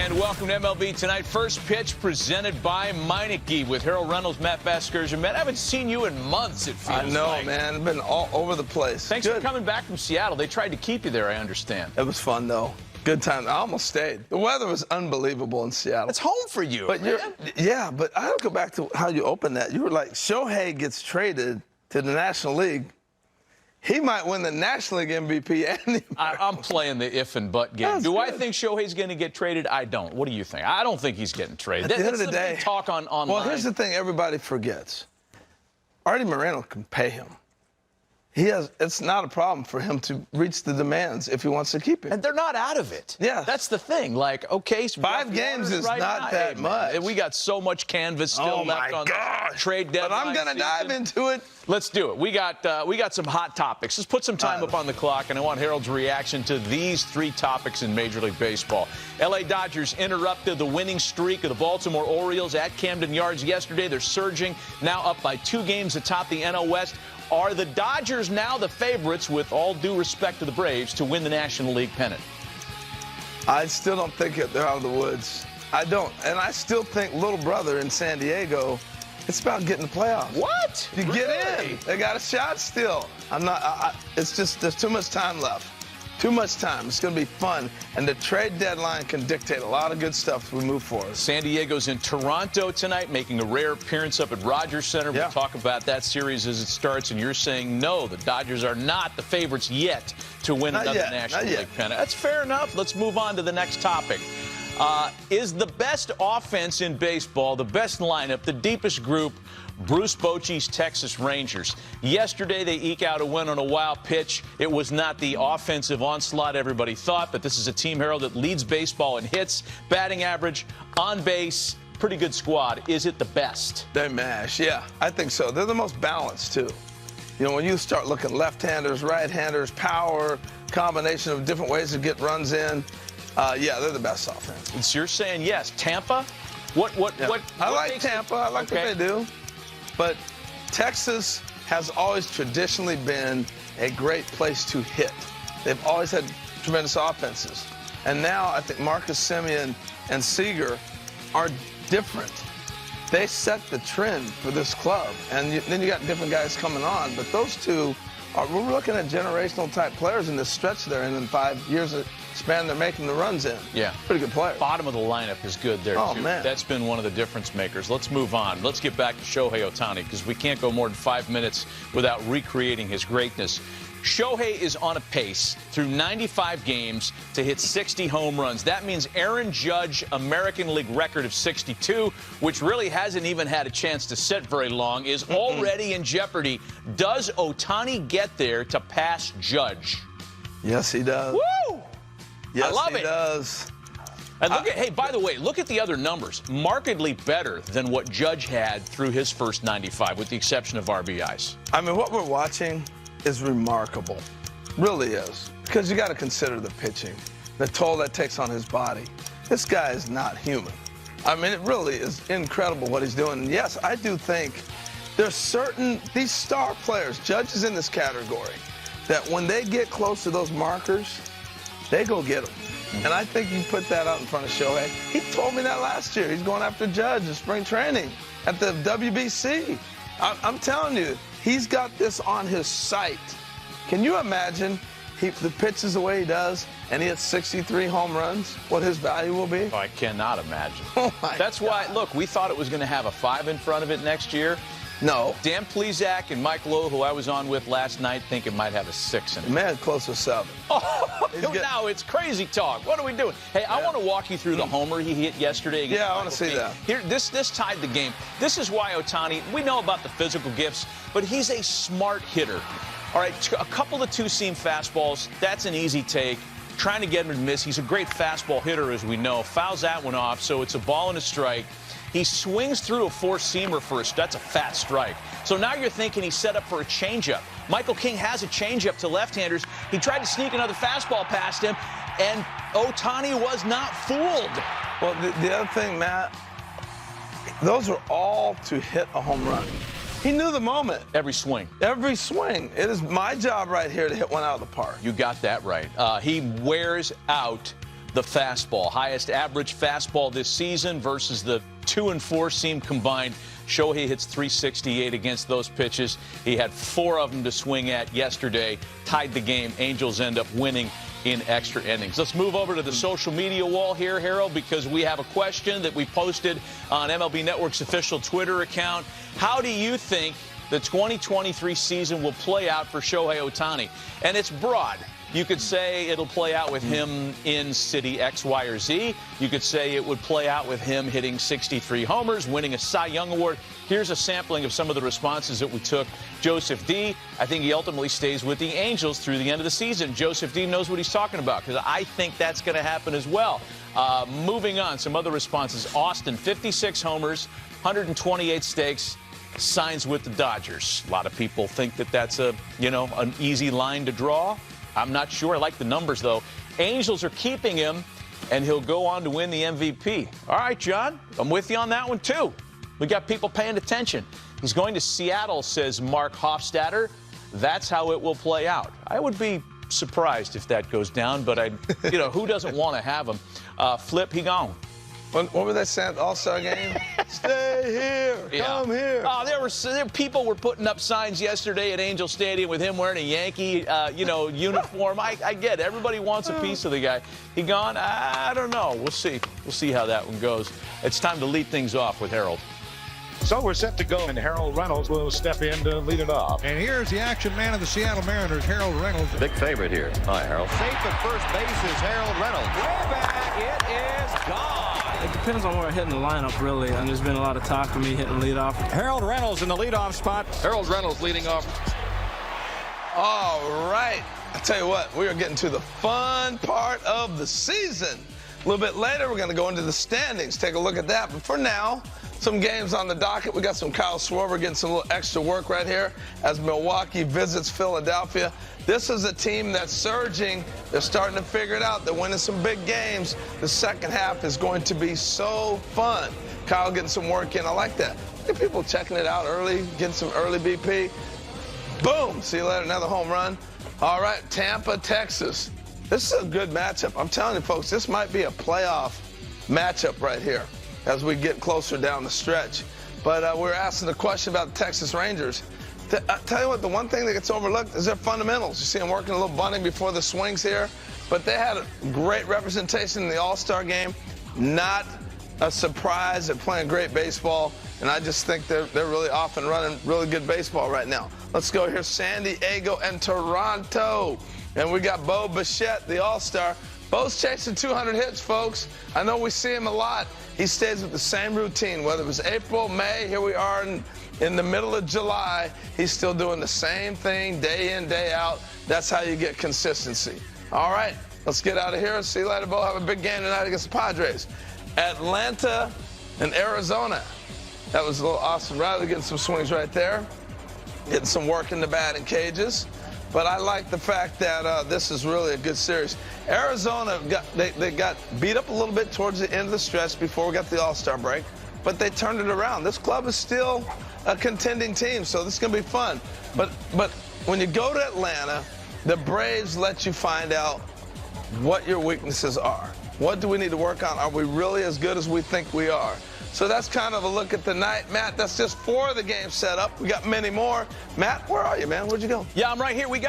And welcome to MLB Tonight. First pitch presented by Meineke with Harold Reynolds, Matt Vasgersian. Matt, I haven't seen you in months, it feels like. I know, man. I've been all over the place. Thanks for coming back from Seattle. They tried to keep you there, I understand. It was fun, though. Good time. I almost stayed. The weather was unbelievable in Seattle. It's home for you, but yeah, but I don't go back to how you opened that. You were like, Shohei gets traded to the National League. He might win the National League MVP. And I'm playing the if and but game. That's Do good. I think Shohei's going to get traded? I don't. What do you think? I don't think he's getting traded. At the end of the That's day, big talk online. Well, here's the thing everybody forgets. Artie Moreno can pay him. It's not a problem for him to reach the demands if he wants to keep him. And they're not out of it. Yeah. That's the thing. Like, okay, so 5 games is not that much. We got so much canvas still left on the trade deadline. But I'm going to dive into it. Let's do it. We got some hot topics. Let's put some time up on the clock, and I want Harold's reaction to these 3 topics in Major League Baseball. L.A. Dodgers interrupted the winning streak of the Baltimore Orioles at Camden Yards yesterday. They're surging, now up by 2 games atop the NL West. Are the Dodgers now the favorites, with all due respect to the Braves, to win the National League pennant? I still don't think they're out of the woods. I don't. And I still think little brother in San Diego, it's about getting the playoffs. What? You get in. They got a shot still. It's just there's too much time left. Too much time. It's going to be fun. And the trade deadline can dictate a lot of good stuff as we move forward. San Diego's in Toronto tonight, making a rare appearance up at Rogers Center. Yeah. We'll talk about that series as it starts. And you're saying, no, the Dodgers are not the favorites yet to win another National League pennant. That's fair enough. Let's move on to the next topic. Is the best offense in baseball, the best lineup, the deepest group, Bruce Bochy's Texas Rangers? Yesterday, they eke out a win on a wild pitch. It was not the offensive onslaught everybody thought, but this is a team, Harold, that leads baseball in hits, batting average, on base. Pretty good squad. Is it the best? They mash, yeah. I think so. They're the most balanced, too. You know, when you start looking left-handers, right-handers, power, combination of different ways to get runs in, yeah, they're the best offense. And so you're saying yes. Tampa? What I like Tampa. I like what they do. But Texas has always traditionally been a great place to hit. They've always had tremendous offenses. And now I think Marcus Semien and Seager are different. They set the trend for this club. And then you got different guys coming on. But those two, we're looking at generational type players in this stretch they're in 5 years span they're making the runs in. Yeah. Pretty good player. Bottom of the lineup is good there, too. Man. That's been one of the difference makers. Let's move on. Let's get back to Shohei Ohtani, because we can't go more than 5 minutes without recreating his greatness. Shohei is on a pace through 95 games to hit 60 home runs. That means Aaron Judge's American League record of 62, which really hasn't even had a chance to set very long, is already in jeopardy. Does Ohtani get there to pass Judge? Yes, he does. Woo! Yes, I love he does. And look hey, by the way, look at the other numbers. Markedly better than what Judge had through his first 95, with the exception of RBIs. I mean, what we're watching is remarkable. Really is. Because you got to consider the pitching, the toll that takes on his body. This guy is not human. I mean, it really is incredible what he's doing. And yes, I do think there's these star players, Judge is in this category, that when they get close to those markers, they go get them. And I think you put that out in front of Shohei. He told me that last year. He's going after Judge in spring training at the WBC. I'm telling you, he's got this on his sight. Can you imagine the pitches the way he does, and he hits 63 home runs, what his value will be? Oh, I cannot imagine. Oh, my That's God. why, look, we thought it was going to have a 5 in front of it next year. No. Dan Plesac and Mike Lowe, who I was on with last night, think it might have a 6 in it. Man, close to 7. Oh, now it's crazy talk. What are we doing? Hey, I want to walk you through the homer he hit yesterday. Yeah, I want to see that. Here, this tied the game. This is why Ohtani, we know about the physical gifts, but he's a smart hitter. All right, a couple of two-seam fastballs, that's an easy take. Trying to get him to miss. He's a great fastball hitter, as we know. Fouls that one off, so it's a ball and a strike. He swings through a four-seamer first. That's a fat strike. So now you're thinking he's set up for a changeup. Michael King has a changeup to left-handers. He tried to sneak another fastball past him, and Ohtani was not fooled. Well, the other thing, Matt, those are all to hit a home run. He knew the moment. Every swing. Every swing. It is my job right here to hit one out of the park. You got that right. He wears out the fastball. Highest average fastball this season versus the 2 and 4 seam combined. Shohei hits 368 against those pitches. He had 4 of them to swing at yesterday. Tied the game. Angels end up winning in extra innings. Let's move over to the social media wall here, Harold, because we have a question that we posted on MLB Network's official Twitter account. How do you think the 2023 season will play out for Shohei Ohtani? And it's broad. You could say it'll play out with him in city X, Y, or Z. You could say it would play out with him hitting 63 homers, winning a Cy Young Award. Here's a sampling of some of the responses that we took. Joseph D., I think he ultimately stays with the Angels through the end of the season. Joseph D. knows what he's talking about, because I think that's going to happen as well. Moving on, some other responses. Austin, 56 homers, 128 stakes, signs with the Dodgers. A lot of people think that that's an easy line to draw. I'm not sure. I like the numbers, though. Angels are keeping him, and he'll go on to win the MVP. All right, John, I'm with you on that one, too. We got people paying attention. He's going to Seattle, says Mark Hofstadter. That's how it will play out. I would be surprised if that goes down, but who doesn't want to have him? Flip, he gone. What were they saying at the All-Star game? Stay here. Yeah. Come here. Oh, there people were putting up signs yesterday at Angel Stadium with him wearing a Yankee, uniform. I get it. Everybody wants a piece of the guy. He gone? I don't know. We'll see. We'll see how that one goes. It's time to lead things off with Harold. So we're set to go, and Harold Reynolds will step in to lead it off. And here's the action man of the Seattle Mariners, Harold Reynolds. Big favorite here. Hi, Harold. Safe at first base is Harold Reynolds. Way back, it is gone. It depends on where I hit in the lineup, really. And there's been a lot of talk of me hitting leadoff. Harold Reynolds in the leadoff spot. Harold Reynolds leading off. All right. I tell you what, we are getting to the fun part of the season. A little bit later, we're going to go into the standings, take a look at that. But for now, some games on the docket. We got some Kyle Schwarber getting some little extra work right here as Milwaukee visits Philadelphia. This is a team that's surging. They're starting to figure it out. They're winning some big games. The second half is going to be so fun. Kyle getting some work in. I like that. Look at people checking it out early, getting some early BP. Boom. See you later. Another home run. All right, Tampa, Texas. This is a good matchup. I'm telling you, folks, this might be a playoff matchup right here as we get closer down the stretch. But we're asking the question about the Texas Rangers. I tell you what, the one thing that gets overlooked is their fundamentals. You see them working a little bunting before the swings here. But they had a great representation in the All-Star game. Not a surprise. They're playing great baseball. And I just think they're really off and running really good baseball right now. Let's go here, San Diego and Toronto. And we got Bo Bichette, the All-Star. Bo's chasing 200 hits, folks. I know we see him a lot. He stays with the same routine, whether it was April, May, here we are in the middle of July. He's still doing the same thing day in, day out. That's how you get consistency. All right, let's get out of here. See you later, Bo. Have a big game tonight against the Padres. Atlanta and Arizona. That was a little Austin Riley getting some swings right there. Getting some work in the batting cages. But I like the fact that this is really a good series. Arizona, they got beat up a little bit towards the end of the stretch before we got the All-Star break, but they turned it around. This club is still a contending team, so this is going to be fun. But when you go to Atlanta, the Braves let you find out what your weaknesses are. What do we need to work on? Are we really as good as we think we are? So that's kind of a look at the night. Matt, that's just 4 of the games set up. We got many more. Matt, where are you, man? Where'd you go? Yeah, I'm right here. We got